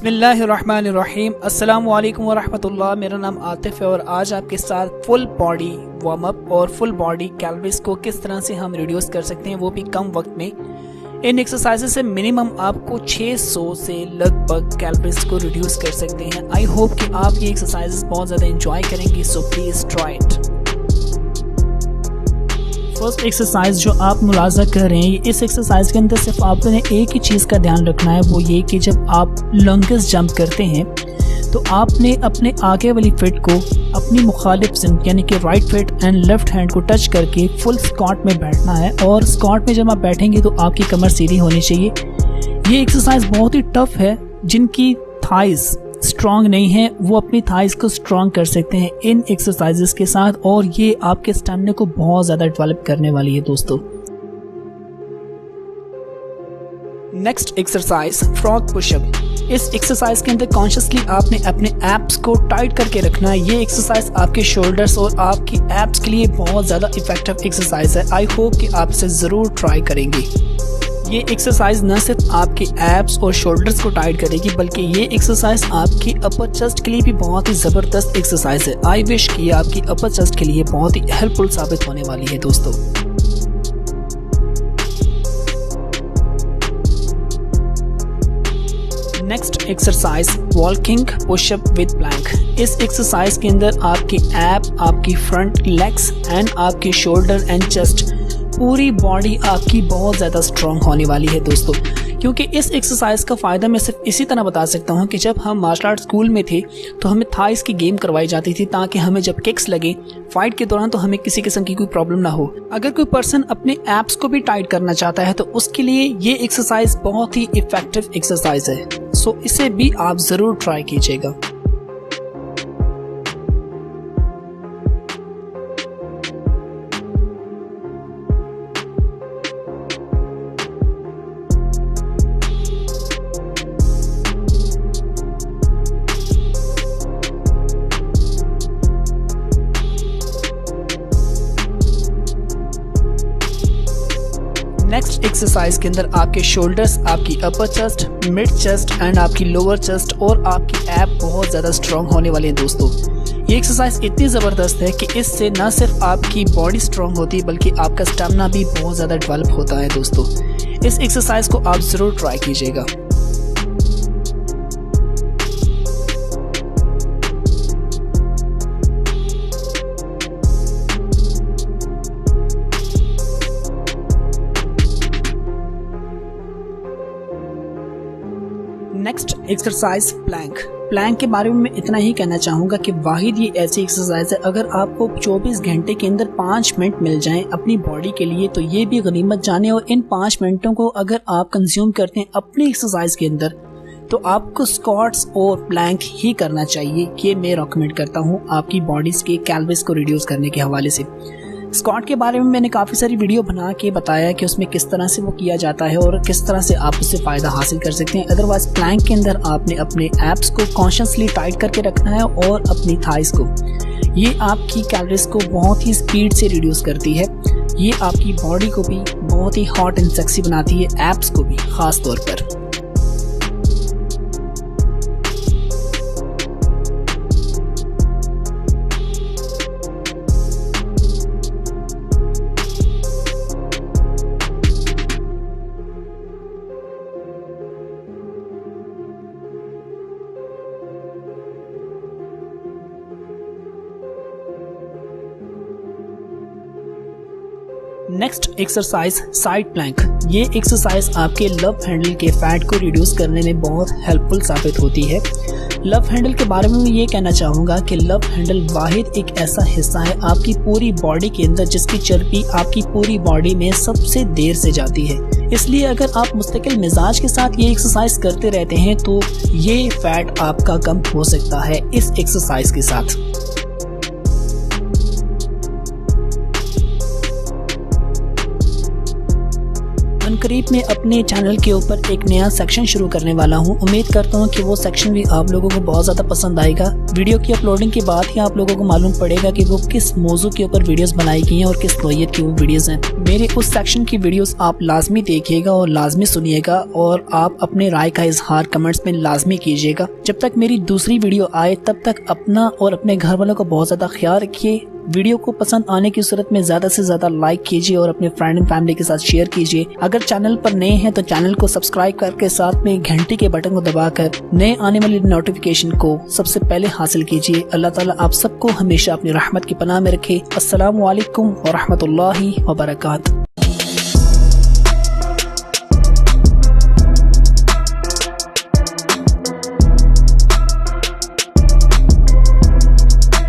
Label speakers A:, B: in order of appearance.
A: बिस्मिल्लाहिर्रहमानिर्रहीम। अस्सलामु अलैकुम वरहमतुल्लाह। मेरा नाम आतिफ है और आज आपके साथ फुल बॉडी वार्म अप और फुल बॉडी कैलोरीज को किस तरह से हम रिड्यूस कर सकते हैं, वो भी कम वक्त में। इन एक्सरसाइजेज से मिनिमम आपको 600 से लगभग कैलोरीज को रिड्यूस कर सकते हैं। आई होप कि आप ये एक्सरसाइजेज बहुत ज़्यादा इंजॉय करेंगे, so please try it. First exercise जो आप मुलाजा कर रहे हैं, इस एक्सरसाइज के अंदर सिर्फ आपने एक ही चीज़ का ध्यान रखना है, वो ये कि जब आप लॉन्गेस्ट जंप करते हैं तो आपने अपने आगे वाली फिट को अपनी मुखालिफ जिम्ब यानी कि right fit and left hand को टच करके फुल स्क्वाट में बैठना है। और स्क्वाट में जब आप बैठेंगे तो आपकी कमर सीधी होनी चाहिए। ये एक्सरसाइज बहुत ही टफ है। जिनकी थाइज स्ट्रॉन्ग नहीं है वो अपनी थाइज को स्ट्रॉन्ग कर सकते हैं इन एक्सरसाइजेस के साथ, और ये आपके स्टैमिना को बहुत ज़्यादा डेवलप करने वाली है दोस्तों। Next exercise frog pushup. इस एक्सरसाइज के अंदर कॉन्शियसली आपने अपने एब्स को टाइट करके रखना है। ये एक्सरसाइज आपके शोल्डर्स और आपकी एब्स के लिए बहुत ज़्यादा इफेक्टिव एक्सरसाइज है। आई होप कि आप इसे ज़रूर ट्राई करेंगे। ये एक्सरसाइज न सिर्फ आपके एब्स और शोल्डर्स को टाइट करेगी, बल्कि ये एक्सरसाइज आपकी अपर चेस्ट के लिए भी बहुत ही ज़बरदस्त एक्सरसाइज है। आई विश कि आपकी अपर चेस्ट के लिए बहुत ही हेल्पफुल साबित होने वाली है दोस्तों। Next exercise walking pushup with plank. इस एक्सरसाइज के अंदर आपकी एब, आपकी फ्रंट लेग्स एंड आपकी शोल्डर एंड चेस्ट, पूरी बॉडी आपकी बहुत ज़्यादा स्ट्रॉन्ग होने वाली है दोस्तों। क्योंकि इस एक्सरसाइज का फ़ायदा मैं सिर्फ इसी तरह बता सकता हूँ कि जब हम मार्शल आर्ट स्कूल में थे तो हमें थाइस की गेम करवाई जाती थी, ताकि हमें जब किक्स लगे फाइट के दौरान तो हमें किसी किस्म की कोई प्रॉब्लम ना हो। अगर कोई पर्सन अपने एब्स को भी टाइट करना चाहता है तो उसके लिए ये एक्सरसाइज बहुत ही इफेक्टिव एक्सरसाइज है, सो इसे भी आप ज़रूर ट्राई कीजिएगा। नेक्स्ट एक्सरसाइज के अंदर आपके शोल्डर्स, आपकी अपर चेस्ट, मिड चेस्ट एंड आपकी लोअर चेस्ट और आपकी एब बहुत ज़्यादा स्ट्रॉन्ग होने वाली है दोस्तों। ये एक्सरसाइज इतनी ज़बरदस्त है कि इससे न सिर्फ आपकी बॉडी स्ट्रॉन्ग होती है बल्कि आपका स्टैमिना भी बहुत ज़्यादा डेवलप होता है दोस्तों। इस एक्सरसाइज को आप ज़रूर ट्राई कीजिएगा। Next exercise Planck. प्लैंक के बारे में मैं इतना ही कहना चाहूँगा कि वाहिद ये ऐसी एक्सरसाइज है, अगर आपको 24 घंटे के अंदर 5 मिनट मिल जाएं अपनी बॉडी के लिए तो ये भी गनीमत जाने। और इन 5 मिनटों को अगर आप कंज्यूम करते हैं अपनी एक्सरसाइज के अंदर तो आपको स्क्वाट्स और प्लैंक ही करना चाहिए। ये मैं रिकमेंड करता हूँ आपकी बॉडीज के कैलोरीज को रिड्यूस करने के हवाले से। स्क्वाट के बारे में मैंने काफ़ी सारी वीडियो बना के बताया कि उसमें किस तरह से वो किया जाता है और किस तरह से आप उससे फ़ायदा हासिल कर सकते हैं। अदरवाइज प्लैंक के अंदर आपने अपने एब्स को कॉन्शियसली टाइट करके रखना है और अपनी थाइस को। ये आपकी कैलोरीज को बहुत ही स्पीड से रिड्यूस करती है। ये आपकी बॉडी को भी बहुत ही हॉट एंड सेक्सी बनाती है, एब्स को भी ख़ास तौर पर। Next exercise side plank. ये एक्सरसाइज आपके लव हैंडल के फैट को रिड्यूस करने में बहुत हेल्पफुल साबित होती है। लव हैंडल के बारे में मैं ये कहना चाहूँगा कि लव हैंडल वाहिद एक ऐसा हिस्सा है आपकी पूरी बॉडी के अंदर जिसकी चर्बी आपकी पूरी बॉडी में सबसे देर से जाती है। इसलिए अगर आप मुस्तकिल मिजाज के साथ ये एक्सरसाइज करते रहते हैं तो ये फैट आपका कम हो सकता है इस एक्सरसाइज के साथ। अनकरीब में अपने चैनल के ऊपर एक नया सेक्शन शुरू करने वाला हूँ। उम्मीद करता हूँ कि वो सेक्शन भी आप लोगों को बहुत ज़्यादा पसंद आएगा। वीडियो की अपलोडिंग के बाद ही आप लोगों को मालूम पड़ेगा कि वो किस मौजू के ऊपर वीडियोस बनाई गई हैं और किस नौइयत की वो वीडियोस हैं। मेरे उस सेक्शन की वीडियोस आप लाजमी देखिएगा और लाजमी सुनिएगा और आप अपने राय का इजहार कमेंट्स में लाजमी कीजिएगा। जब तक मेरी दूसरी वीडियो आए तब तक अपना और अपने घर वालों का बहुत ज़्यादा ख्याल रखिए। वीडियो को पसंद आने की सूरत में ज़्यादा से ज़्यादा लाइक कीजिए और अपने फ्रेंड एंड फैमिली के साथ शेयर कीजिए। अगर चैनल पर नए हैं तो चैनल को सब्सक्राइब करके साथ में घंटी के बटन को दबाकर नए आने वाली नोटिफिकेशन को सबसे पहले हासिल कीजिए। अल्लाह ताला आप सबको हमेशा अपनी रहमत की पनाह में रखे। अस्सलामु अलैकुम व रहमतुल्लाहि व बरकातहू।